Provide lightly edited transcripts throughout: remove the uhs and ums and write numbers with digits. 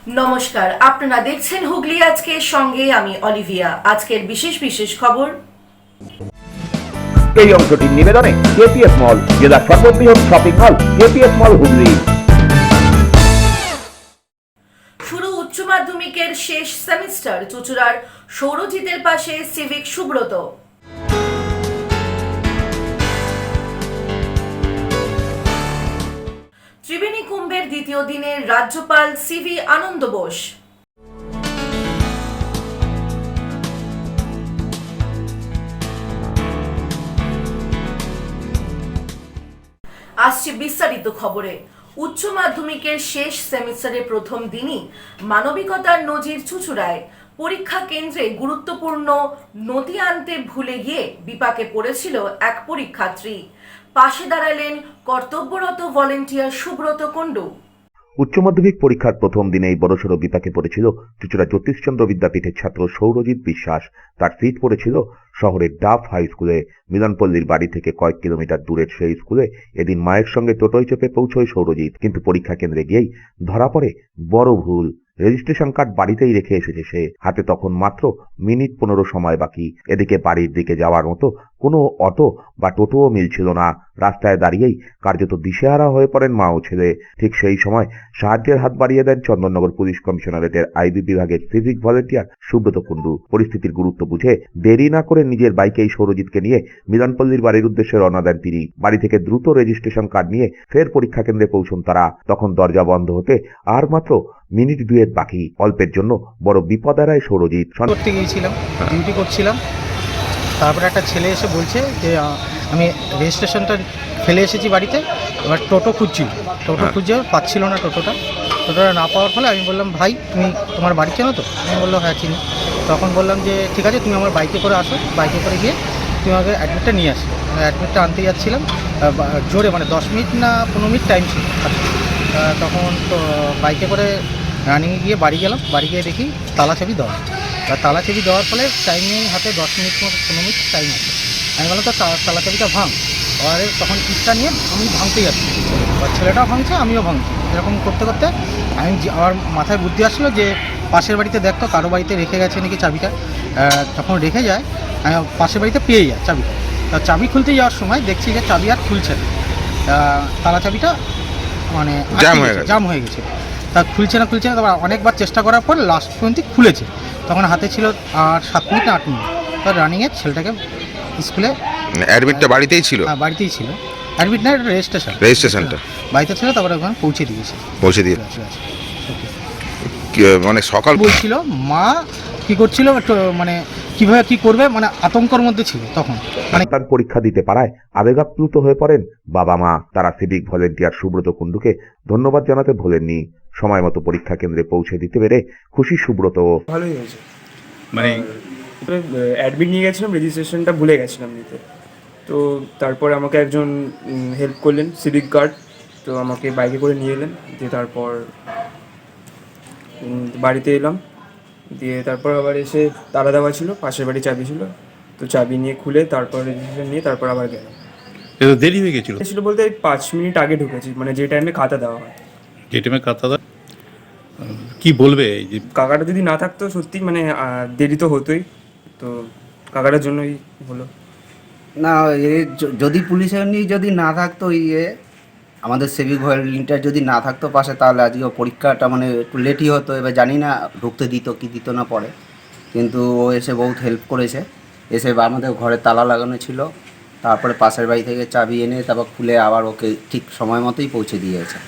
নমস্কার, আপনারা দেখছেন হুগলি আজকের সঙ্গে আমি অলিভিয়া। আজকের বিশেষ বিশেষ খবর। এই অংশটির নিবেদনে কেপিএস মল, জেলার সর্ববৃহৎ শপিং মল কেপিএস মল হুগলি। শুরু উচ্চ মাধ্যমিকের শেষ সেমিস্টার। চুঁচুড়ার সৌরজিতের পাশে সিভিক সুব্রত। ত্রিবেণী কুম্ভের দ্বিতীয় দিনে রাজ্যপাল সিভি আনন্দ বোস। আসছে বিস্তারিত খবরে। উচ্চ মাধ্যমিকের শেষ সেমিস্টারের প্রথম দিনই মানবিকতার নজির চুঁচুড়ায়। পরীক্ষা কেন্দ্রে গুরুত্বপূর্ণ নথি আনতে ভুলে গিয়ে বিপাকে পড়েছিল এক পরীক্ষার্থী। পাশে দাঁড়ালেন কর্তব্যরত ভলেন্টিয়ার সুব্রত কুণ্ডু। উচ্চ মাধ্যমিক পরীক্ষার প্রথম দিনেই বড়সড় বিপাকে পড়েছিল চুঁচুড়া জ্যোতিষচন্দ্র বিদ্যাপীঠের ছাত্র সৌরজিৎ বিশ্বাস। তার সিট পড়েছিল শহরের ডাফ হাই স্কুলে। মিলনপল্লীর বাড়ি থেকে কয়েক কিলোমিটার দূরের সেই স্কুলে এদিন মায়ের সঙ্গে টোটোয় চেপে পৌঁছয় সৌরজিৎ, কিন্তু পরীক্ষা কেন্দ্রে গিয়েই ধরা পড়ে বড় ভুল। রেজিস্ট্রেশন কার্ড বাড়িতেই রেখে এসেছে সে। হাতে তখন মাত্র মিনিট 15 সময় বাকি। এদিকে বাড়ির দিকে যাওয়ার মতো কোনো অটো বা টোটোও মিলছিল না। রাস্তায় দাঁড়িয়েই কার্যত দিশেহারা হয়ে পড়েন মা ও ছেলে। ঠিক সেই সময় সাহায্যের হাত বাড়িয়ে দেন চন্দননগর পুলিশ কমিশনারেটের আইবি বিভাগের সিভিক ভলেন্টিয়ার সুব্রত কুণ্ডু। পরিস্থিতির গুরুত্ব বুঝে দেরি না করে নিজের বাইকেই সৌরজিৎকে নিয়ে মিলনপল্লীর বাড়ির উদ্দেশ্যে রওনা দেন তিনি। বাড়ি থেকে দ্রুত রেজিস্ট্রেশন কার্ড নিয়ে ফের পরীক্ষা কেন্দ্রে পৌঁছন তারা। তখন দরজা বন্ধ হতে আর মাত্র মিনিট দুয়েক বাকি। অল্পের জন্য বড় বিপদ এড়ায় সৌরজিৎ। করতে গিয়েছিলাম, ডিউটি করছিলাম। তারপরে একটা ছেলে এসে বলছে যে আমি রেজিস্ট্রেশনটা ফেলে এসেছি বাড়িতে। এবার টোটো খুঁজছিল, টোটো খুঁজে পাচ্ছিল না। টোটোটা না পাওয়ার ফলে আমি বললাম, ভাই তুমি তোমার বাড়ি চেনো তো? আমি বললো হ্যাঁ চিনি। তখন বললাম যে ঠিক আছে, তুমি আমার বাইকে করে আসো, বাইকে করে গিয়ে তুমি আমাকে অ্যাডমিটটা নিয়ে আসো। অ্যাডমিটটা আনতে যাচ্ছিলাম, জোরে মানে 10 মিনিট না 15 মিনিট টাইম ছিল। তখন তো বাইকে করে রানিংয়ে গিয়ে বাড়ি গেলাম। বাড়ি গিয়ে দেখি তালা চাবি দেওয়া। আর তালা চাবি দেওয়ার ফলে টাইমে হাতে 10 মিনিট মতো 15 মিনিট টাইম আছে। আমি বললাম তো তালা চাবিটা ভাঙ। আর তখন কিটটা নিয়ে আমি ভাঙতেই যাচ্ছি, আর ছেলেটাও ভাঙছে, আমিও ভাঙছি। এরকম করতে করতে আমি আমার মাথায় বুদ্ধি আসলো যে পাশের বাড়িতে দেখতো কারো বাড়িতে রেখে গেছে নাকি চাবিটা। যখন রেখে যায় আমি পাশের বাড়িতে পেয়ে যায় চাবিটা। তা চাবি খুলতে যাওয়ার সময় দেখছি যে চাবি আর খুলছে না। তালা চাবিটা মানে জাম হয়ে গেছে। তা খুলছে না। তারপর অনেকবার চেষ্টা করার পর লাস্ট পর্যন্ত খুলেছে। তখন হাতে ছিল আর 7 মিনিট না 8 মিনিট। তার রানিংয়ে ছেলেটাকে স্কুলে অ্যাডমিটটা বাড়িতেই ছিল? হ্যাঁ, বাড়িতেই ছিল। অ্যাডমিট না, রেজিস্ট্রেশনটা বাড়িতে ছিল। তারপরে ওখানে পৌঁছে দিয়ে মানে সকাল বলছিল মা কি করছিল, একটু মানে কিভাবে কি করবে, মানে আতঙ্কের মধ্যে ছিল তখন। মানে সন্তান পরীক্ষা দিতে পারায় আবেগাপ্লুত হয়ে পড়েন বাবা মা। তারা সিভিক ভলেন্টিয়ার সুব্রত কুণ্ডুকে ধন্যবাদ জানাতে ভোলেননি। সময় মতো পরীক্ষা কেন্দ্রে পৌঁছে দিতে পেরে খুশি সুব্রত। ভালোই হয়েছে। মানে অ্যাডমিট নিয়ে গেছিলাম, রেজিস্ট্রেশনটা ভুলে গেছিলাম নিতে। তো তারপরে আমাকে একজন হেল্প করলেন, সিভিক গার্ড। তো আমাকে বাইকে করে নিয়ে এলেন, দিয়ে তারপর বাড়িতে এলাম। দিয়ে তারপর আবার এসে তালা দেওয়া ছিল, পাশের বাড়ি চাবি ছিল। তো চাবি নিয়ে খুলে তারপর রেজিস্ট্রেশন নিয়ে তারপর আবার গেলাম। দেরি হয়ে গেছিল? বলতে 5 মিনিট আগে ঢুকেছি, মানে যে টাইমে খাতা দেওয়া হয়। যে টাইমে খাতা দেয় কি বলবে এই যে কাকাটা যদি না থাকতো সত্যি মানে দেরি তো হতোই। তো কাকাটার জন্যই হলো। না, যদি পুলিশের যদি না থাকতো আমাদের সিভিক ভলেন্টিয়ার যদি না থাকতো পাশে, তাহলে আজকে পরীক্ষাটা মানে একটু লেটই হতো। এবার জানি না ঢুকতে দিত কি দিত না পরে, কিন্তু ও এসে বহুত হেল্প করেছে। এসে আমাদের ঘরে তালা লাগানো ছিল, তারপরে পাশের বাড়ি থেকে চাবি এনে তারপর খুলে আবার ওকে ঠিক সময় মতোই পৌঁছে দিয়েছে।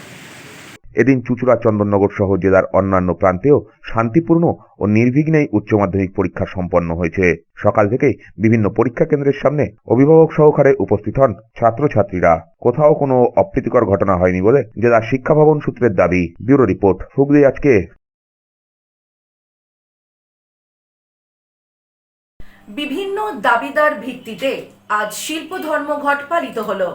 এদিন চুঁচুড়া, চন্দননগর সহ জেলার অন্যান্য প্রান্তেও শান্তিপূর্ণ ও নির্বিঘ্নেই উচ্চ মাধ্যমিক পরীক্ষা সম্পন্ন হয়েছে। সকাল থেকেই বিভিন্ন পরীক্ষা কেন্দ্রের সামনে অভিভাবক সহকারে উপস্থিত হন ছাত্রছাত্রীরা। কোথাও কোনো অপ্রীতিকর ঘটনা হয়নি বলে জেলা শিক্ষা ভবন সূত্রের দাবি। ব্যুরো রিপোর্ট, হুগলি আজকে। বিভিন্ন দাবিদার ভিত্তিতে আজ শিল্প ধর্মঘট পালিত হলো।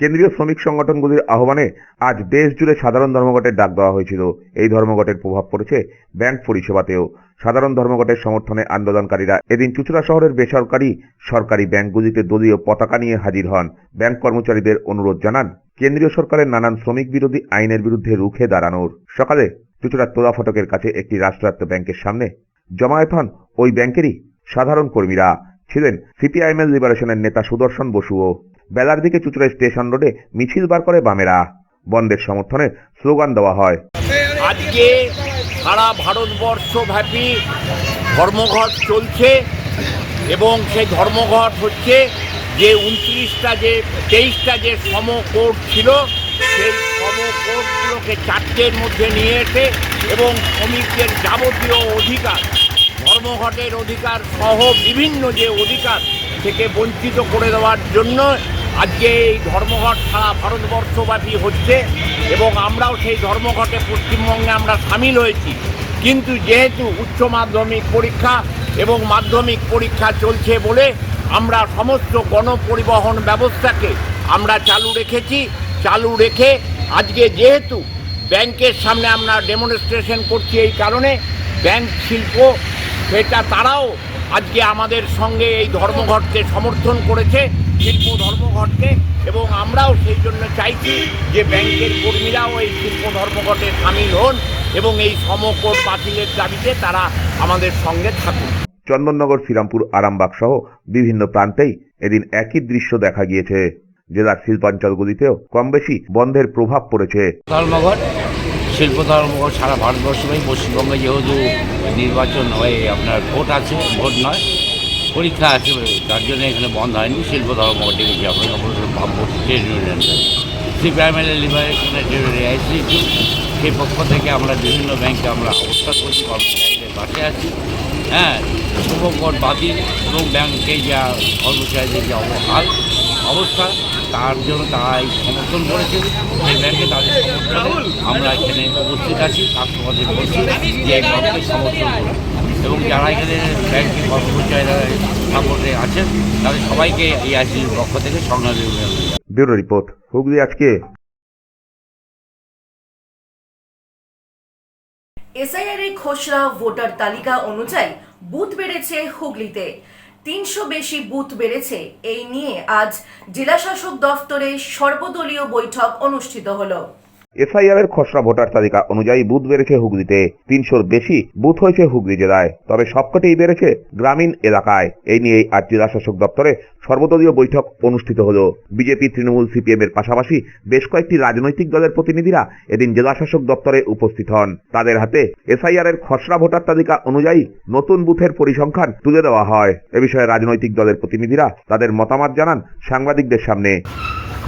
কেন্দ্রীয় শ্রমিক সংগঠনগুলির আহ্বানে আজ দেশ জুড়ে সাধারণ ধর্মঘটের ডাক দেওয়া হয়েছিল। এই ধর্মঘটের প্রভাব পড়েছে ব্যাংক পরিষেবাতেও। সাধারণ ধর্মঘটের সমর্থনে আন্দোলনকারীরা এদিন চুঁচুড়া শহরের বেসরকারি সরকারি ব্যাংকগুলিতে দলীয় পতাকা নিয়ে হাজির হন। ব্যাংক কর্মচারীদের অনুরোধ জানান কেন্দ্রীয় সরকারের নানান শ্রমিক বিরোধী আইনের বিরুদ্ধে রুখে দাঁড়ানোর। সকালে চুঁচুড়ার তোলা ফটকের কাছে একটি রাষ্ট্রায়ত্ত ব্যাংকের সামনে জমায়েত হন ওই ব্যাংকেরই সাধারণ কর্মীরা। ছিলেন সিপিআইএম লিবারেশনের নেতা সুদর্শন বসুও। বেলার দিকে চুঁচুড়া স্টেশন রোডে মিছিল বার করে বামেরা। বন্ধের সমর্থনে স্লোগান দেওয়া হয়। আজকে সারা ভারতবর্ষব্যাপী ধর্মঘট চলছে এবং সেই ধর্মঘট হচ্ছে যে 23টা যে সমকোর্ট ছিল সেই সমকোর্টগুলোকে 4টের মধ্যে নিয়ে এসে এবং শ্রমিকদের যাবতীয় অধিকার, ধর্মঘটের অধিকার সহ বিভিন্ন যে অধিকার থেকে বঞ্চিত করে দেওয়ার জন্য আজকে এই ধর্মঘট সারা ভারতবর্ষব্যাপী হচ্ছে এবং আমরাও সেই ধর্মঘটে পশ্চিমবঙ্গে আমরা সামিল হয়েছি। কিন্তু যেহেতু উচ্চ মাধ্যমিক পরীক্ষা এবং মাধ্যমিক পরীক্ষা চলছে বলে আমরা সমস্ত গণপরিবহন ব্যবস্থাকে আমরা চালু রেখে আজকে যেহেতু ব্যাংকের সামনে আমরা ডেমনস্ট্রেশন করছি, এই কারণে ব্যাংক শিল্প সেটা তারাও আজকে আমাদের সঙ্গে এই ধর্মঘটকে সমর্থন করেছে, শিল্প ধর্মঘটকে, এবং আমরাও সেই জন্য চাইছি যে ব্যাংকের কর্মীরাও এই শিল্প ধর্মঘটে সামিল হন এবং এই সমকোর্ট বাতিলের দাবিতে তারা আমাদের সঙ্গে থাকুন। চন্দননগর, শ্রীরামপুর, আরামবাগ সহ বিভিন্ন প্রান্তেই এদিন একই দৃশ্য দেখা গিয়েছে। জেলার শিল্পাঞ্চলগুলিতেও কম বেশি বন্ধের প্রভাব পড়েছে। ধর্মঘট, শিল্প ধর্মঘট সারা ভারতবর্ষেই। পশ্চিমবঙ্গে যেহেতু নির্বাচন হয়ে আপনার ভোট আছে, ভোট নয় পরীক্ষা আছে, তার জন্য এখানে বন্ধ হয়নি। শিল্প ধর্মঘট ডেকেছি আমরা ট্রেড ইউনিয়ন, সিপিআইএম লিবারেশনের এআইসিসি, সেই পক্ষ থেকে আমরা বিভিন্ন ব্যাংকে আমরা অবস্থান করছি, কর্মচারীদের পাশে আছি। হ্যাঁ, সমকোর্ট বাতিল এবং ব্যাংকে যা কর্মচারীদের যে অবস্থা তার জন্য তারা এই সমর্থন করেছে। সেই ব্যাংকে তাদের সমর্থনে আমরা এখানে উপস্থিত আছি, কাস্টমারদের বলছি যে এই ব্যাংকে সমর্থন করুন এবং যারা এখানে ব্যাংকের কর্মচারীরা সাপোর্টে আছেন তাদের সবাইকে এই আইসির পক্ষ থেকে সংগ্রাম জানাই। ব্যুরো রিপোর্ট, হুগলি আজকে। এসআইআর এর খসড়া ভোটার তালিকা অনুযায়ী বুথ বেড়েছে হুগলিতে। 300 বেশি বুথ বেড়েছে। এই নিয়ে আজ জেলাশাসক দফতরে সর্বদলীয় বৈঠক অনুষ্ঠিত হলো। এসআইআর এর খসড়া ভোটার তালিকা অনুযায়ী বুথ বেড়েছে হুগলিতে। 300-র বেশি বুথ হয়েছে হুগলি জেলায়, তবে সবকটাই বেড়েছে গ্রামীণ এলাকায়। এই নিয়ে আজ জেলাশাসক দপ্তরে সর্বদলীয় বৈঠক অনুষ্ঠিত হলো। বিজেপি, তৃণমূল, সিপিএম এর পাশাপাশি বেশ কয়েকটি রাজনৈতিক দলের প্রতিনিধিরা এদিন জেলাশাসক দপ্তরে উপস্থিত হন। তাদের হাতে এসআইআর এর খসড়া ভোটার তালিকা অনুযায়ী নতুন বুথের পরিসংখ্যান তুলে দেওয়া হয়। এ বিষয়ে রাজনৈতিক দলের প্রতিনিধিরা তাদের মতামত জানান সাংবাদিকদের সামনে।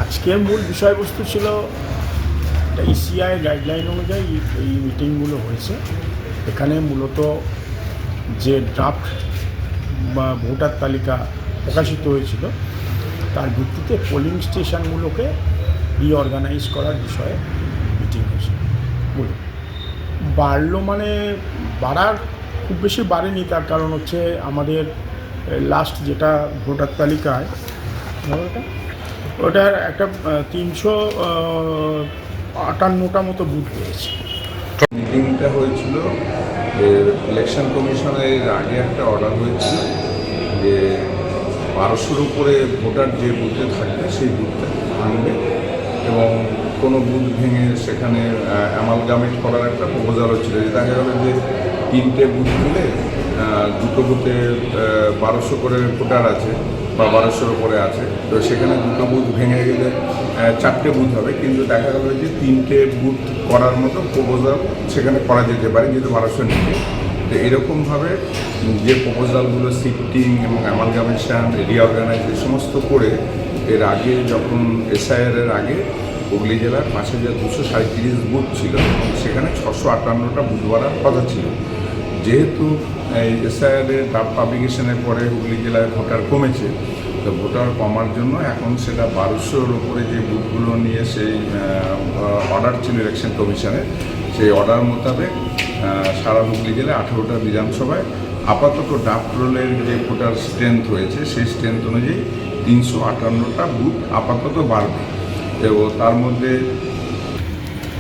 আজকের মূল বিষয়বস্তু ছিল ইসিআই গাইডলাইন অনুযায়ী এই মিটিংগুলো হয়েছে। এখানে মূলত যে ড্রাফট বা ভোটার তালিকা প্রকাশিত হয়েছিল তার ভিত্তিতে পোলিং স্টেশনগুলোকে রিঅর্গানাইজ করার বিষয়ে মিটিং হয়েছে। মূলত বাড়লো মানে বাড়ার খুব বেশি বাড়েনি, তার কারণ হচ্ছে আমাদের লাস্ট যেটা ভোটার তালিকায় ওটার একটা 358টা মতো বুথ পেয়েছে। মিটিংটা হয়েছিল যে ইলেকশন কমিশনের আগে একটা অর্ডার হয়েছিল যে 1200-র উপরে ভোটার যে বুথে থাকবে সেই বুথটা ভাঙবে এবং কোনো বুথ ভেঙে সেখানে অ্যামালগামেট করার একটা প্রপোজাল হচ্ছিল। যে দেখা গেল যে 3টে বুথ মিলে 2টো বুথে 1200 করে ভোটার আছে বা 1200-র উপরে আছে, তো সেখানে 2টো বুথ ভেঙে গেলে 4টে বুথ হবে, কিন্তু দেখা গেল যে 3টে বুথ করার মতো প্রপোজাল সেখানে করা যেতে পারে যেহেতু 1200 নিয়ে। তো এরকমভাবে যে প্রপোজালগুলো শিফটিং এবং অ্যামালগামেশন, রিঅর্গানাইজ এই সমস্ত করে এর আগে যখন এসআইআর এর আগে হুগলি জেলার 5237 বুথ ছিল এবং সেখানে 658টা বুথ বাড়ার কথা ছিল। যেহেতু এই এসআইআরের ড্রাফট পাবলিকেশনের পরে হুগলি জেলায় ভোটার কমেছে, তো ভোটার কমার জন্য এখন সেটা 1200-র উপরে যে বুথগুলো নিয়ে সেই অর্ডার ছিল ইলেকশন কমিশনের, সেই অর্ডার মোতাবেক সারা হুগলি জেলায় 18টা বিধানসভায় আপাতত ড্রাফট রোলের যে ভোটার স্ট্রেংথ হয়েছে সেই স্ট্রেংথ অনুযায়ী 358টা বুথ আপাতত বাড়বে। দেব। তার মধ্যে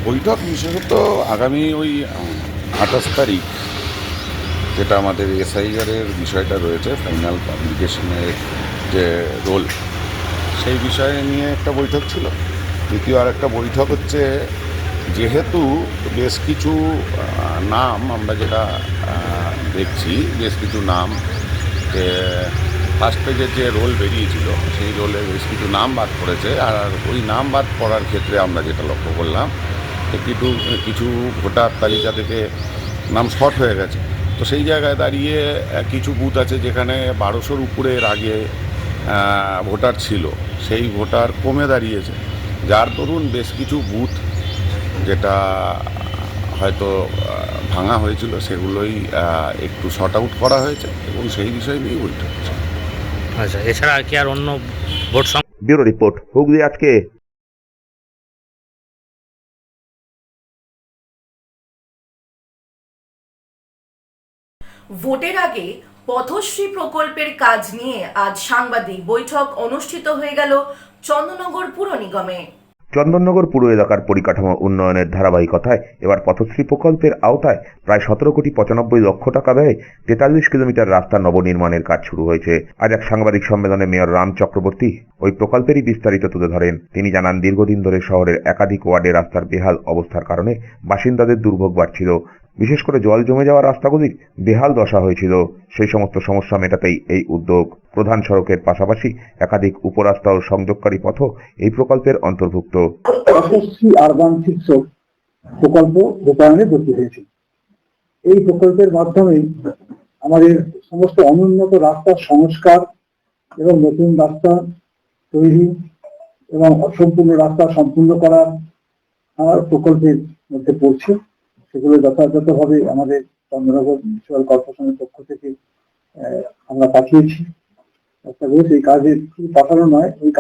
বৈঠক বিশেষত আগামী ওই 28 তারিখ, যেটা আমাদের এসআইআরের বিষয়টা রয়েছে, ফাইনাল পাবলিকেশনের যে রোল, সেই বিষয়ে নিয়ে একটা বৈঠক ছিল। দ্বিতীয় আর একটা বৈঠক হচ্ছে, যেহেতু বেশ কিছু নাম আমরা যেটা দেখছি, বেশ কিছু নাম ফার্স্ট পেজের যে রোল বেরিয়েছিল সেই রোলে বেশ কিছু নাম বাদ পড়েছে। আর ওই নাম বাদ পড়ার ক্ষেত্রে আমরা যেটা লক্ষ্য করলাম, কিছু ভোটার তালিকা থেকে নাম শর্ট হয়ে গেছে। তো সেই জায়গায় দাঁড়িয়ে কিছু বুথ আছে যেখানে 1200-র উপরের আগে ভোটার ছিল, সেই ভোটার কমে দাঁড়িয়েছে, যার দরুন বেশ কিছু বুথ যেটা হয়তো ভাঙা হয়েছিল সেগুলোই একটু শর্ট আউট করা হয়েছে এবং সেই বিষয় নিয়েই বৈঠক হচ্ছে। আচ্ছা, এছাড়া কি আর অন্য ভোট ব্যুরো রিপোর্ট, হুগলি আজকে। ভোটের আগে পথশ্রী প্রকল্পের কাজ নিয়ে আজ সাংবাদিক বৈঠক অনুষ্ঠিত হয়ে গেল চন্দননগর পুর নিগমে। চন্দননগর পুর এলাকার পরিকাঠামো উন্নয়নের ধারাবাহিকতায় এবার পথশ্রী প্রকল্পের আওতায় প্রায় 17,95,00,000 টাকা ব্যয়ে 43 কিলোমিটার রাস্তা নবনির্মাণের কাজ শুরু হয়েছে। আজ এক সাংবাদিক সম্মেলনে মেয়র রাম চক্রবর্তী ওই প্রকল্পেরই বিস্তারিত তুলে ধরেন। তিনি জানান, দীর্ঘদিন ধরে শহরের একাধিক ওয়ার্ডে রাস্তার বেহাল অবস্থার কারণে বাসিন্দাদের দুর্ভোগ বাড়ছিল। বিশেষ করে জল জমে যাওয়া রাস্তাগুলির বেহাল দশা হয়েছিল। সেই সমস্ত সমস্যা মেটাতেই এই উদ্যোগ। প্রধান সড়কের পাশাপাশি একাধিক উপরাস্তা ও সংযোগকারী পথও এই প্রকল্পের অন্তর্ভুক্ত। পথশ্রী আরবান শিক্ষক প্রকল্প রূপায়ণে ব্রতী হয়েছে। এই প্রকল্পের মাধ্যমে আমাদের সমস্ত অনুন্নত রাস্তার সংস্কার এবং নতুন রাস্তা তৈরি এবং অসম্পূর্ণ রাস্তা সম্পূর্ণ করা আমার প্রকল্পের মধ্যে পড়ছে। সেগুলো যথাযথভাবে আমাদের চন্দননগর মিউনিসিপাল কর্পোরেশনের পক্ষ থেকে আমরা পাঠিয়েছি রাস্তাগুলো। সেই কাজের পাঠানো নয়, ওই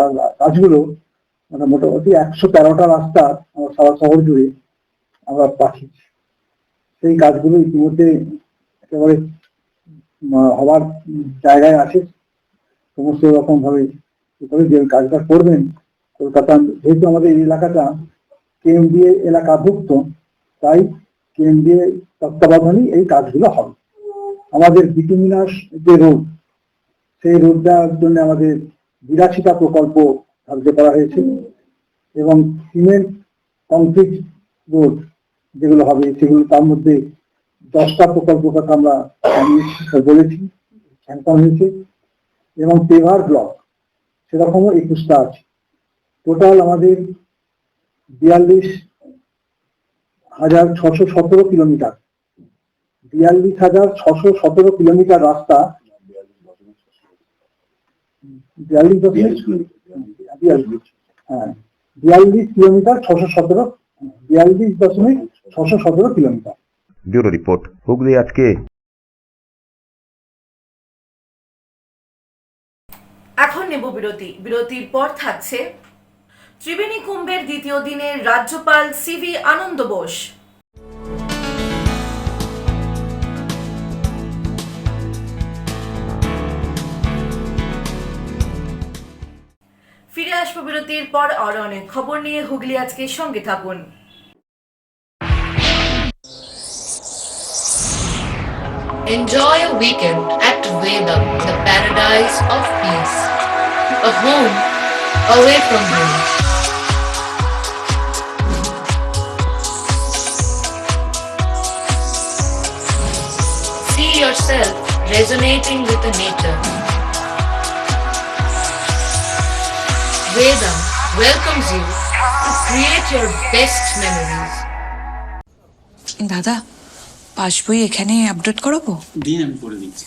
কাজগুলো মানে মোটামুটি 113টা রাস্তা আমার সারা শহর জুড়ে আমরা পাঠিয়েছি। সেই কাজগুলো ইতিমধ্যে একেবারে হওয়ার জায়গায় আছে। সমস্ত রকম ভাবে যে কাজটা করবেন, কলকাতা যেহেতু আমাদের এই এলাকাটা কেএমডিএ এলাকাভুক্ত, তাই কেএমডিএ তত্ত্বাবধানেই এই কাজগুলো হবে। আমাদের বিটুমিনাস যে রোড, সেই রোডটার জন্য আমাদের 82টা প্রকল্প ধার্য করা হয়েছে এবং সিমেন্ট কংক্রিট রোড যেগুলো হবে সেগুলো তার মধ্যে 10টা প্রকল্প কথা আমরা বলেছি, স্যাংশন হয়েছে এবং পেভার ব্লক সেরকমও 21টা আছে। টোটাল আমাদের 42,617 কিলোমিটার, 42,617 কিলোমিটার রাস্তা, 42 kilometre 42.617 kilometre. Bureau report, Hooghly আজকে। এখন নেব বিরতি। বিরতির পর থাকছে ত্রিবেণী কুম্ভের দ্বিতীয় দিনের রাজ্যপাল সিভি আনন্দ বোস। ফিরে আসবো বিরতির পর আরো অনেক খবর নিয়ে। হুগলি আজকে সঙ্গে থাকুন। Enjoy a weekend at Vedam, the paradise of peace. A home away from home. See yourself resonating with the nature. Vedam welcomes you to create your best memories. দাদা, পাসবই এখানে আপডেট করাবো? দিন আমি করে দিচ্ছি।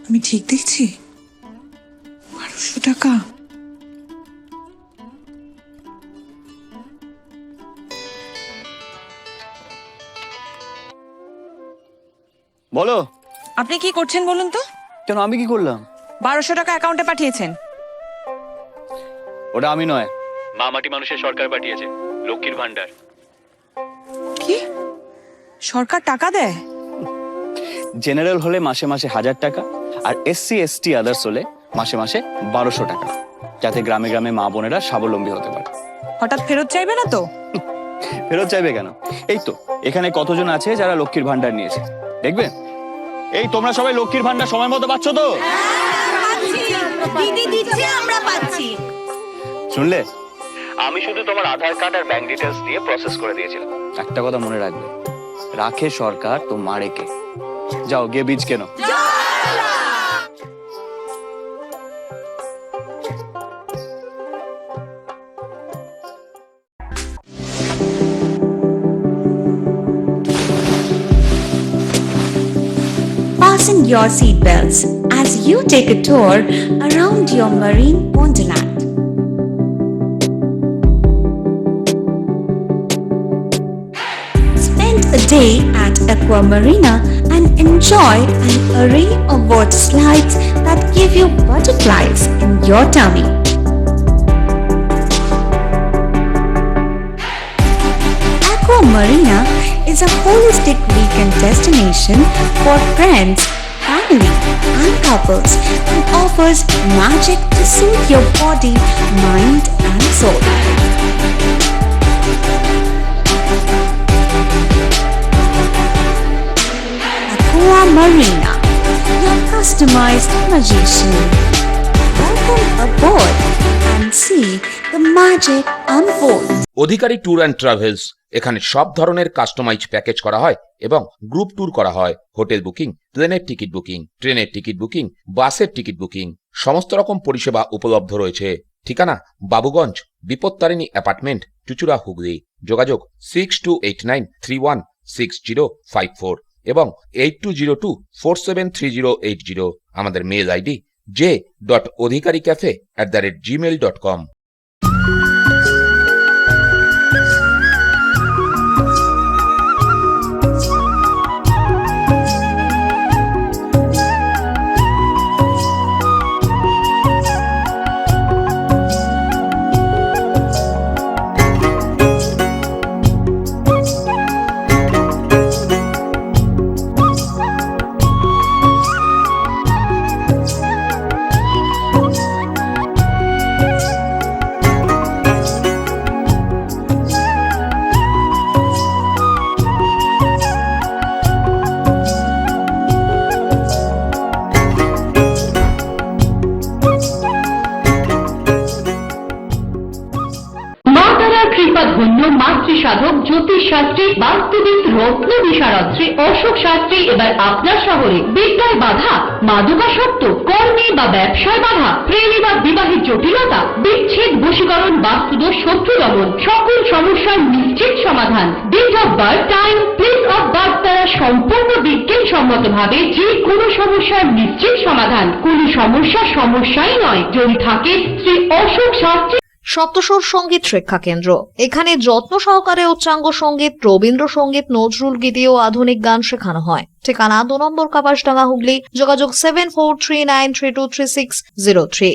আমি ঠিক দেখছি? 1200 টাকা? বলো, আপনি কি করছেন বলুন তো? কেন আমি কি করলাম? 1200 টাকা অ্যাকাউন্টে পাঠিয়েছেন। ওটা আমি নয়, মা মাটি মানুষের সরকার পাঠিয়েছে, লক্ষ্মীর ভান্ডার। কি? সরকার টাকা দেয়? জেনারেল হলে মাসে মাসে 1000 টাকা, আর SC ST আদার্স হলে মাসে মাসে 1200 টাকা, যাতে গ্রামে গ্রামে মা বোনেরা স্বাবলম্বী হতে পারে। হঠাৎ ফেরত চাইবে না তো? ফেরত চাইবে কেন? এই তো এখানে কতজন আছে যারা লক্ষ্মীর ভান্ডার নিয়েছে, দেখবেন। এই তোমরা সবাই লক্ষ্মীর ভান্ডার সময় মতো পাচ্ছ তো? দিদি দিচ্ছে, আমরা পাচ্ছি। শুনলে? আমি শুধু তোমার আধার কার্ড আর ব্যাংক ডিটেলস দিয়ে প্রসেস করে দিয়েছিলাম। একটা কথা মনে রাখবে, রাখে সরকার তো মারে কে। যাও গিয়ে বীজ কেনো। Fasten your seatbelts as you take a tour around your marine wonderland. Spend a day at Aqua Marina and enjoy an array of water slides that give you butterflies in your tummy. Aqua Marina is a holistic weekend destination for friends, family, and couples and offers magic to soothe your body, mind, and soul. Aqua Marina, your customized magician. Welcome aboard and see the magic unfold. Adhikari tour and travels, এখানে সব ধরনের customise package করা হয় এবং group tour করা হয়। Hotel booking, প্লেনের ticket booking, ট্রেনের টিকিট বুকিং, বাসের টিকিট বুকিং, সমস্ত রকম পরিষেবা উপলব্ধ রয়েছে। ঠিকানা বাবুগঞ্জ, বিপত্তারিণী অ্যাপার্টমেন্ট, চুচুড়া, হুগলি। যোগাযোগ 6289316054 এবং 8202473080। আমাদের মেল আইডি j.odhikaricafe@gmail.com। ধন্য মাতৃসাধক জ্যোতিষ শাস্ত্রী বাস্তুবিদ রত্ন বিশারদ শ্রী অশোক শাস্ত্রী এবার আপনার শহরে। বিদ্যায় বাধা, মাদকাসক্ত, কর্মে বা ব্যবসায় বাধা, প্রেমে বা বিবাহের জটিলতা, বিচ্ছেদ, বশীকরণ, বাস্তুদোষ, শত্রু দমন, সকল সমস্যার নিশ্চিত সমাধান। Date of birth, time, place of birth দ্বারা সম্পূর্ণ বিজ্ঞানসম্মত ভাবে যে কোনো সমস্যার নিশ্চিত সমাধান। কোন সমস্যাই নয় যদি থাকে শ্রী অশোক শাস্ত্রী। সপ্তস্বর সঙ্গীত শিক্ষা কেন্দ্র। এখানে যত্ন সহকারে উচ্চাঙ্গ সঙ্গীত, রবীন্দ্রসঙ্গীত, নজরুল গীতি ও আধুনিক গান শেখানো হয়। ঠিকানা 2 নম্বর কাপাসডাঙ্গা, হুগলি। যোগাযোগ 7439323603।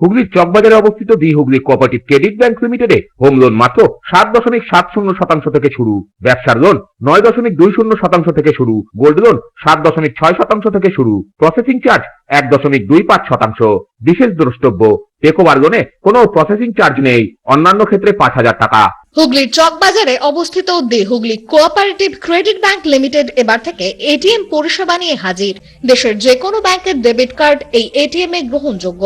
হুগলির চকবাজারে অবস্থিত the Hooghly cooperative credit bank লিমিটেডে হোম লোন মাত্র 7.70% থেকে শুরু। ব্যবসার লোন 9.20% থেকে শুরু। গোল্ড লোন 7.6% থেকে শুরু। Processing charge 1.25%। বিশেষ দ্রষ্টব্য, টেকওভার লোনে কোনো প্রসেসিং চার্জ নেই। অন্যান্য ক্ষেত্রে 5,000 টাকা। হুগলির চকবাজারে অবস্থিত the Hooghly cooperative credit bank limited এবার থেকে এটিএম পরিষেবা নিয়ে হাজির। দেশের যে কোনো ব্যাংকের ডেবিট কার্ড এই এটিএম এ গ্রহণযোগ্য।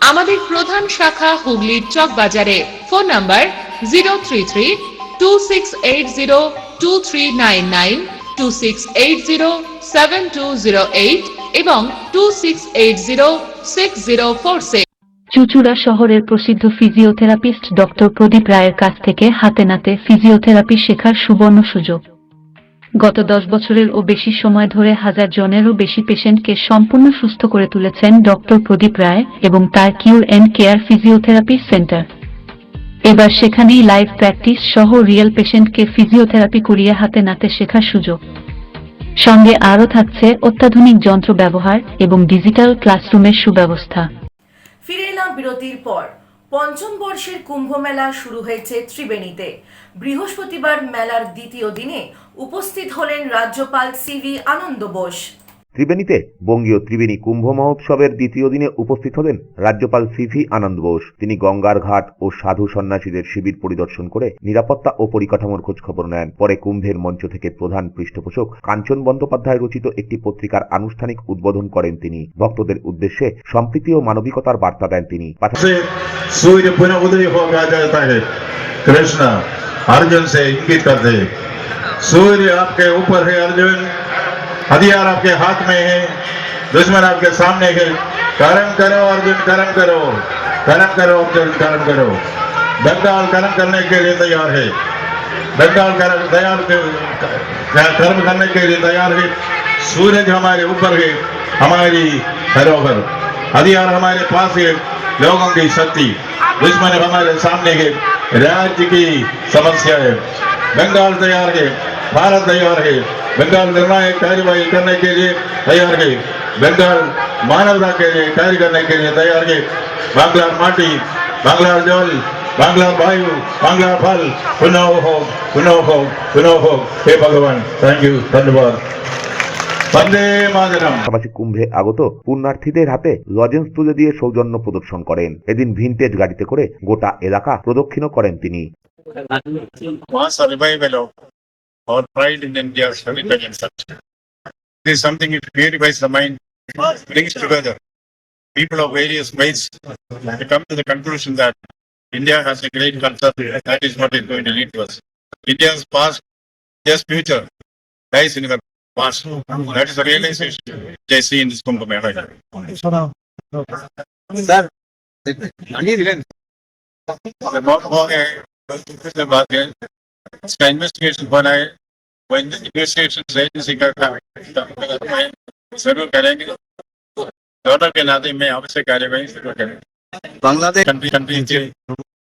আমাদের প্রধান শাখা হুগলির চকবাজারে। ফোন নাম্বার 033-2680-2399, 2680-7208 এবং 2680-6046। চুচুড়া শহরের প্রসিদ্ধ ফিজিওথেরাপিস্ট ডক্টর প্রদীপ রায়ের কাছ থেকে হাতে নাতে ফিজিওথেরাপি শেখার সুবর্ণ সুযোগ। গত 10 বছরের ও বেশি সময় ধরে 1000 জনেরও বেশি পেশেন্টকে সম্পূর্ণ সুস্থ করে তুলেছেন ডক্টর প্রদীপ রায় এবং তার কিউর এন্ড কেয়ার ফিজিওথেরাপি সেন্টার। এবার সেখানেই লাইভ প্র্যাকটিস সহ রিয়েল পেশেন্টকে ফিজিওথেরাপি করিয়ে হাতে নাতে শেখার সুযোগ। সঙ্গে আরও থাকছে অত্যাধুনিক যন্ত্র ব্যবহার এবং ডিজিটাল ক্লাসরুমের সুব্যবস্থা। ফিরে এলাম বিরতির পর। পঞ্চম বর্ষের কুম্ভ মেলা শুরু হয়েছে ত্রিবেণীতে। বৃহস্পতিবার মেলার দ্বিতীয় দিনে উপস্থিত হলেন রাজ্যপাল সিভি আনন্দ বোস। ত্রিবেণীতে বঙ্গীয় ত্রিবেণী কুম্ভ মহোৎসবের দ্বিতীয় দিনে উপস্থিত হলেন রাজ্যপাল সিভি আনন্দ বোস। তিনি গঙ্গার ঘাট ও সাধু সন্ন্যাসীদের শিবির পরিদর্শন করে নিরাপত্তা ও পরিকাঠামোর খোঁজখবর নেন। পরে কুম্ভের মঞ্চ থেকে প্রধান পৃষ্ঠপোষক কাঞ্চন বন্দ্যোপাধ্যায় রচিত একটি পত্রিকার আনুষ্ঠানিক উদ্বোধন করেন তিনি। ভক্তদের উদ্দেশ্যে সম্প্রীতি ও মানবিকতার বার্তা দেন তিনি। सूर्य पुनः उदय हो जाता है। कृष्ण अर्जुन से इंगित करते हैं, सूर्य आपके ऊपर है अर्जुन, हथियार आपके हाथ में है, दुश्मन आपके सामने है। कर्म करो अर्जुन, कर्म करो, कर्म करो अर्जुन, कर्म करो। बंगाल कर्म करने के लिए तैयार है, बंगाल कर्म करने के लिए तैयार है। सूरज हमारे ऊपर है, हमारी धरोहर, हथियार हमारे पास है, लोगों की शक्ति, दुश्मन हमारे सामने है, राज्य की समस्या है। बंगाल तैयार है, भारत तैयार है, बंगाल निर्णायक कार्यवाही करने के लिए तैयार है, बंगाल मानवता के लिए कार्य करने के लिए तैयार है। बांग्ला माटी, बांग्ला जल, बांग्ला वायु, बांग्ला फल, पुनः हो, पुनः हो, पुनः हो। हे भगवान, थैंक यू, धन्यवाद। বন্দে মাতরম। পাশাপাশি কুম্ভে আগত পুণ্যার্থীদের হাতে লজেন্স তুলে দিয়ে সৌজন্য প্রদর্শন করেন। এদিন ভিনটেজ গাড়িতে করে গোটা এলাকা প্রদক্ষিণ করেন তিনি। Mass revival of our pride in India's heritage culture. This is something that purifies the mind, brings together people of various faiths to come to the conclusion that India has a great culture. That is what is going to lead to us. India's past, India's future lies in the past. That is the realization which I see in this Kumbh Mela. Sir, इसका investigation बनाए, वो investigation agency का जरूर करेंगे। Doctor के नाते मैं आपसे कार्यवाही जरूर करेंगे। बांग्लादेश कंट्री के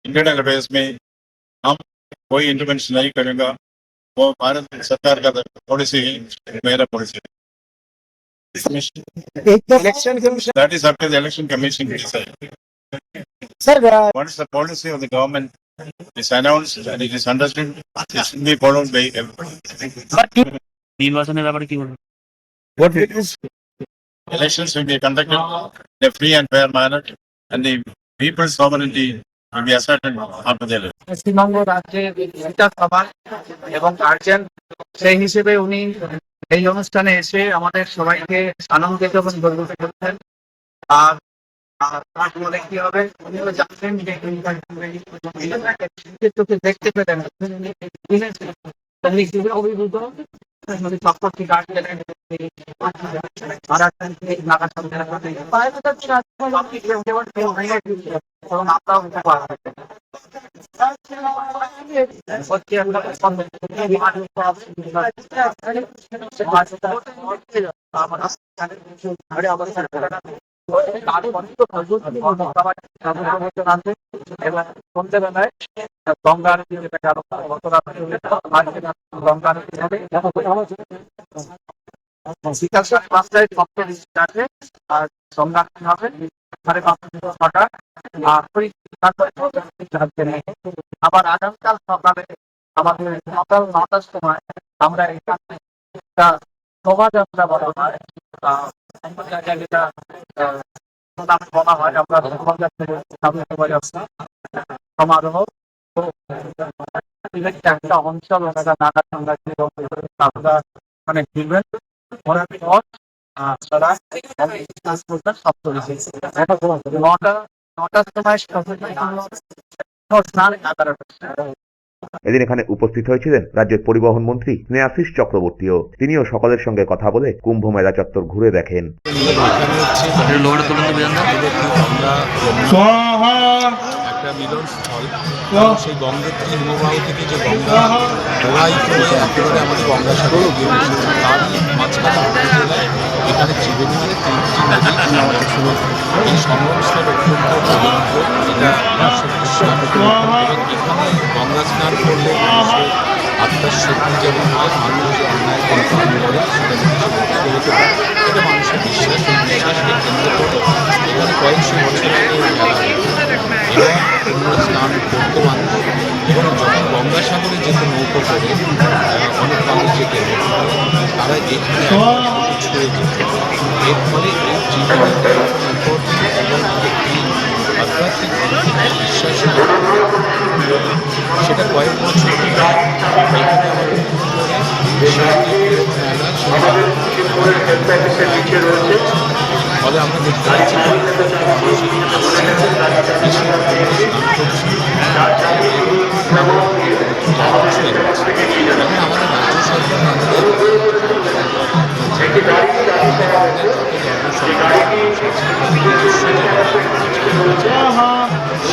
इंटरनल अफेयर्स में हम कोई इंटरवेंशन नहीं करेंगे। वो भारत सरकार का पॉलिसी है, मेरा पॉलिसी है। That is up to the election commission to decide. Sir, once the policy of the government is announced and it is understood, it should be followed by everyone. নির্বাচনের ব্যাপারে কি বলবেন? What it is? Elections will be conducted in a free and fair manner, and the people's sovereignty will be asserted after the election. Paschimbanga রাজ্যের বিধানসভা এবং guardian সেই হিসেবে উনি এই অনুষ্ঠানে এসে আমাদের সবাইকে আনন্দিত এবং গর্বিত করছেন। আর তার বলে কি হবে, উনিও জানতেন যে চোখে দেখতে পেতেন অভিভূত সম্পর্কে গার্জিয়ানের আমরাও উপহার সন্ধ্যেবেলায় গঙ্গা আরতি বিকাল 5টায় সপ্তম আছে আর গঙ্গা আরতি হবে 5:30 6টা। আবার আগামীকাল সকালে আমাদের সকাল 9টার সময় আমরা এখানে একটা শোভাযাত্রা বলা হয়, যেটা বলা হয় আমরা শোভাযাত্রা সমারোহ। একটা অঞ্চল নানা সাংঘাতিক আপনারা মানে ঘুরবেন ঘোরার পর নটার সময় এদিন এখানে উপস্থিত হয়েছিলেন রাজ্যের পরিবহন মন্ত্রী স্নেহাশিস চক্রবর্তীও। তিনিও সকলের সঙ্গে কথা বলে কুম্ভ মেলা চত্বর ঘুরে দেখেন। একটা মিলনস্থল, সেই গঙ্গের থেকে হিমবাহ থেকে যে গঙ্গা প্রবাহিত হয়ে একেবারে আমাদের গঙ্গাসাগরে গিয়ে তার মাঝখানে উপজেলায় এখানে ত্রিবেণী মানে তিনটি নদী শুরু। এই সংগমস্থল অত্যন্ত পবিত্র, এটা এবং এখানে গঙ্গা স্নান করলে মানুষের আত্মার শক্তি যেমন হয়, মানুষ যে অন্যায় কর্ম করে সেটা যেন হতে পারে, এটা মানুষের বিশ্বাস। এই বিশ্বাসকে কেন্দ্র করে এখানে কয়েকশো বছর আগে এরা স্নান করতো মানুষ, এবং যখন গঙ্গাসাগরে যেত নৌকো করে অনেক মানুষ যেতে তারা এখানে ছুঁয়ে যেত। এর ফলে এই জীবনের উপর এবং একটি আধ্যাত্মিক বিশ্বাস সেটা কয়েক বছর এখানে আমাদের ফলে আমরা দেখতে পাচ্ছি এখন আমাদের রাজ্য সরকার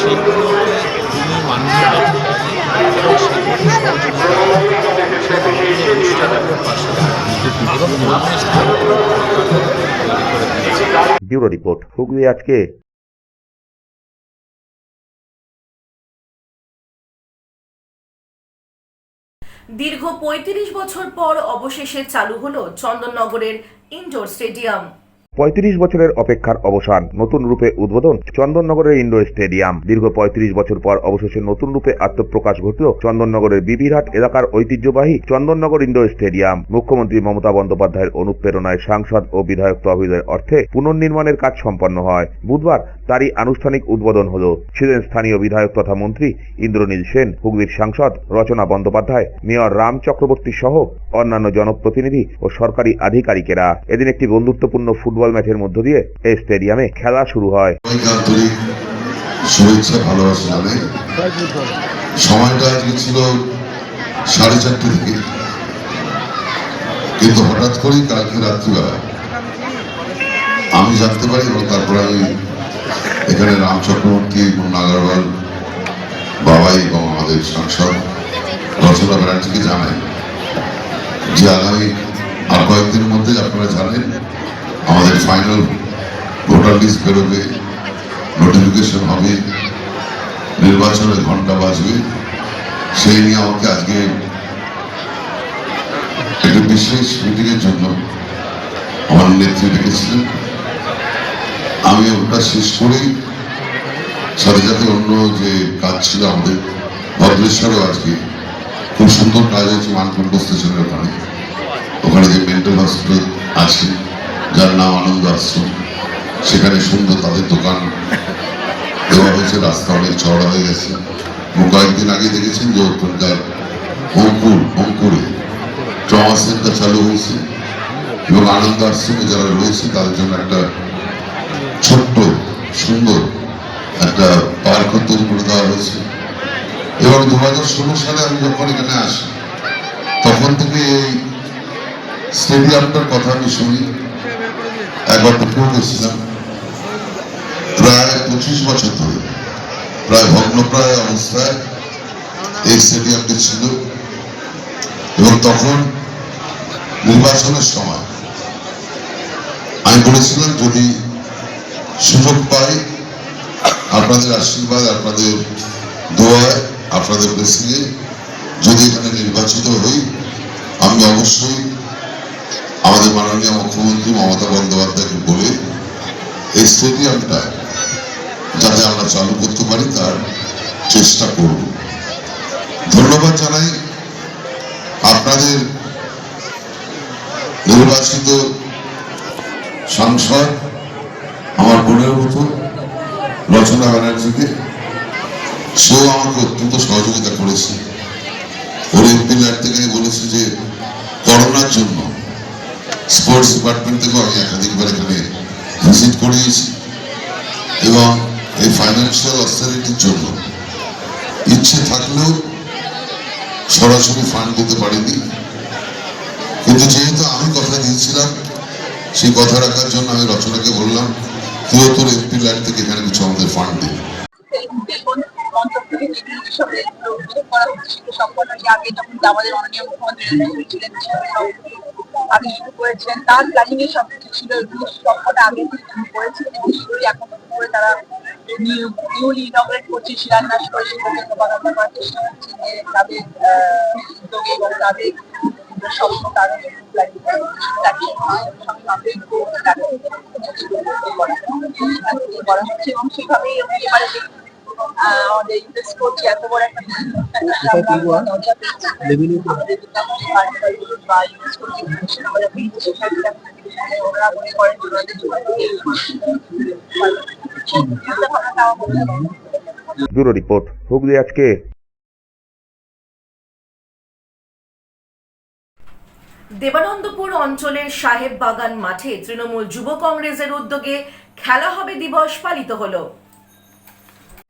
সেইগুলোকে তিনি মানুষের এবং সেগুলোকে অনুষ্ঠানগুলোর পাশে এবং ধর্মের স্থান করে দিয়েছে। ব্যুরো রিপোর্ট, হুগলি আজকে। দীর্ঘ ৩৫ বছর পর অবশেষে চালু হলো চন্দননগরের ইনডোর স্টেডিয়াম। ৩৫ বছরের অপেক্ষার অবসান, নতুন রূপে উদ্বোধন চন্দননগরের ইনডোর স্টেডিয়াম। দীর্ঘ ৩৫ বছর পর অবশেষে নতুন রূপে আত্মপ্রকাশ ঘটল চন্দননগরের বিবিরহাট এলাকার ঐতিহ্যবাহী চন্দননগর ইনডোর স্টেডিয়াম। মুখ্যমন্ত্রী মমতা বন্দ্যোপাধ্যায়ের অনুপ্রেরণায় সাংসদ ও বিধায়ক তহবিলের অর্থে পুনর্নির্মাণের কাজ সম্পন্ন হয়। বুধবার তারই আনুষ্ঠানিক উদ্বোধন হলো। ছিলেন স্থানীয় বিধায়ক তথা মন্ত্রী ইন্দ্রনীল সেন, হুগলির সাংসদ রচনা বন্দ্যোপাধ্যায়, মেয়র রাম চক্রবর্তী সহ অন্যান্য জনপ্রতিনিধি ও সরকারি আধিকারিকেরা। এদিন একটি বন্ধুত্বপূর্ণ ফুটবল ম্যাচের মধ্য দিয়ে এই স্টেডিয়ামে খেলা শুরু হয়। শুভেচ্ছা, ভালোবাসা জানাই। সময়টা আজকে ছিল 4:30 থেকে, কিন্তু হঠাৎ করেই কালকে রাত্রিবেলা আমি জানতে পারি এবং তারপরে আমি এখানে রাম চক্রবর্তী, মুন্না আগরওয়াল, বাবাই এবং আমাদের সাংসদ রচনা ব্যানার্জিকে জানাই যে আগামী আর কয়েকদিনের মধ্যে আপনারা জানেন আমাদের ফাইনাল ভোটার লিস্ট বেরোবে, নোটিফিকেশন হবে, নির্বাচনের ঘন্টা বাজবে। সেই নিয়ে আমাকে আজকে একটা বিশেষ মিটিংয়ের জন্য আমার নেত্রী ডেকেছিলেন। আমি ওটা শেষ করেই সাথে সাথে অন্য যে কাজ ছিল আমাদের ভদ্রেশ্বরেও আজকে খুব সুন্দর কাজ হয়েছে মানকুণ্ড স্টেশনের ওখানে যে মেন্টাল হসপিটাল আছে যার নাম আনন্দ আশ্রম, সেখানে সুন্দর তাদের দোকান দেওয়া হয়েছে। রাস্তা অনেক চওড়া হয়ে গেছে। কয়েকদিন আগে দেখেছেন যে ওখানকার অঙ্কুরে ট্রমা সেন্টার চালু হয়েছে এবং আনন্দ আশ্রমে যারা রয়েছে তাদের জন্য একটা ছোট্ট সুন্দর একটা পার্ক তৈরি করে দেওয়া হয়েছে। এবং 2016 সালে আমি যখন এখানে আসি তখন থেকে এই স্টেডিয়ামটার কথা আমি শুনি। একবার দেখেও গেছিলাম। প্রায় 25 বছর ধরে প্রায় ভগ্নপ্রায় অবস্থায় এই স্টেডিয়ামটি ছিল এবং তখন নির্বাচনের সময় আমি বলেছিলাম যদি সুযোগ পাই, আপনাদের আশীর্বাদ, আপনাদের দোয়ায়, আপনাদের ব্লেসিংয়ে যদি এখানে নির্বাচিত হই, আমি অবশ্যই আমাদের মাননীয় মুখ্যমন্ত্রী মমতা বন্দ্যোপাধ্যায়কে বলে এই স্টেডিয়ামটা যাতে আমরা চালু করতে পারি তার চেষ্টা করব। ধন্যবাদ জানাই আপনাদের নির্বাচিত সাংসদ আমার বোনের মতো রচনা ব্যানার্জিকে। সেও আমাকে অত্যন্ত সহযোগিতা করেছে। ওর এমপি ল্যাব থেকে বলেছে যে করোনার জন্য স্পোর্টস ডিপার্টমেন্ট থেকেও আমি একাধিকবার এখানে ভিজিট করিয়েছি এবং এই ফাইন্যান্সিয়াল অস্থিরিটির জন্য ইচ্ছে থাকলেও সরাসরি ফান্ড দিতে পারিনি, কিন্তু যেহেতু আমি কথা দিয়েছিলাম সেই কথা রাখার জন্য আমি রচনাকে বললাম তুইও তোর এমপি ল্যাব থেকে এখানে কিছু আমাদের ফান্ড দিবি। আমাদের মাননীয় মুখ্যমন্ত্রী ছিলেন আগে শুরু করেছেন, তার প্ল্যানিং এর সবকিছু ছিল, সবকটা আগে শুরু করেছিলেন এবং সেগুলি এখন করে তারা নিউলি ইনগ্রেট করছে, শিলান্যাস করে সেটাকে তদারক করার চেষ্টা করছে যে তাদের উদ্যোগে এবং তাদের স্বপ্ন তাদের করা হচ্ছে এবং সেভাবেই এবারে আমাদের ইনভেস্ট করছি এত বড় একটা ওরা মনে করেন ব্যুরো রিপোর্ট, হুগলি আজকে। দেবানন্দপুর অঞ্চলের সাহেব বাগান মাঠে তৃণমূল যুব কংগ্রেসের উদ্যোগে খেলা হবে দিবস পালিত হলো।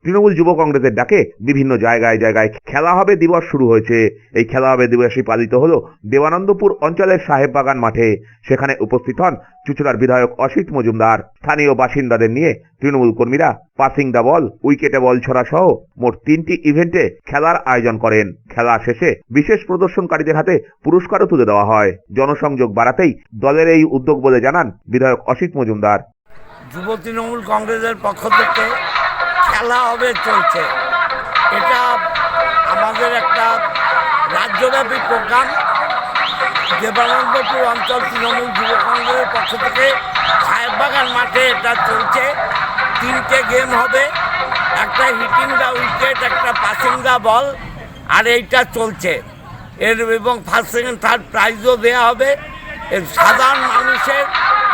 তৃণমূল যুব কংগ্রেসের ডাকে বিভিন্ন জায়গায় জায়গায় খেলা হবে দিবস শুরু হয়েছে। এই খেলা হবে দিবসই পালিত হলো দেবানন্দপুর অঞ্চলের সাহেববাগান মাঠে। সেখানে উপস্থিত হন চুঁচুড়ার বিধায়ক অসিত মজুমদার। স্থানীয় বাসিন্দাদের নিয়ে তৃণমূল কর্মীরা পাসিং দ্য বল, উইকেটে বল ছড়া সহ মোট 3টি ইভেন্টে খেলার আয়োজন করেন। খেলা শেষে বিশেষ প্রদর্শনকারীদের হাতে পুরস্কারও তুলে দেওয়া হয়। জনসংযোগ বাড়াতেই দলের এই উদ্যোগ বলে জানান বিধায়ক অসিত মজুমদার। যুব তৃণমূল কংগ্রেসের পক্ষ থেকে খেলা হবে চলছে। এটা আমাদের একটা রাজ্যব্যাপী প্রোগ্রাম। দেবানন্দপুর অঞ্চল তৃণমূল যুব কংগ্রেসের পক্ষ থেকে সাহেববাগান মাঠে এটা চলছে। 3টে গেম হবে, একটা হিটিং দ্য উইকেট, একটা পাসিং দ্য বল, আর এইটা চলছে। এবং ফার্স্ট সেকেন্ড থার্ড প্রাইজও দেওয়া হবে। এর সাধারণ মানুষের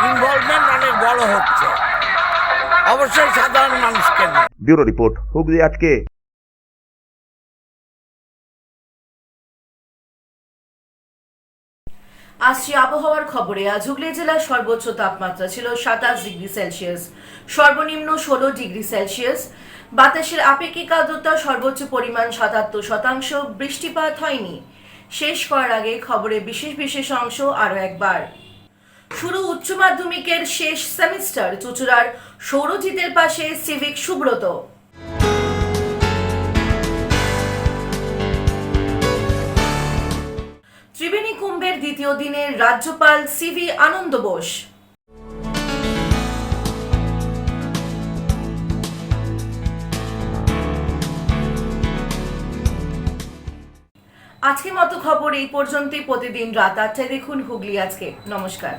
ইনভলভমেন্ট অনেক বড় হচ্ছে, অবশ্যই সাধারণ মানুষকে নিয়ে। ব্যুরো রিপোর্ট, হুগলি আজকে। আসছে আবহাওয়ার খবরে। আজ হুগলি জেলার সর্বোচ্চ তাপমাত্রা ছিল 27 ডিগ্রি সেলসিয়াস, সর্বনিম্ন 16 ডিগ্রি সেলসিয়াস। বাতাসের আপেক্ষিক আর্দ্রতা সর্বোচ্চ পরিমাণ 77%। বৃষ্টিপাত হয়নি। শেষ করার আগে খবরে বিশেষ বিশেষ অংশ আরো একবার। শুরু উচ্চ মাধ্যমিকের শেষ সেমিস্টার। চুঁচুড়ার সৌরজিতের পাশে সিভিক সুব্রত। ত্রিবেণী কুম্ভের দ্বিতীয় দিনে রাজ্যপাল সিভি আনন্দ বোস। আজকের মতো খবর এই পর্যন্তই। প্রতিদিন রাত 8টায় দেখুন হুগলি আজকে। নমস্কার।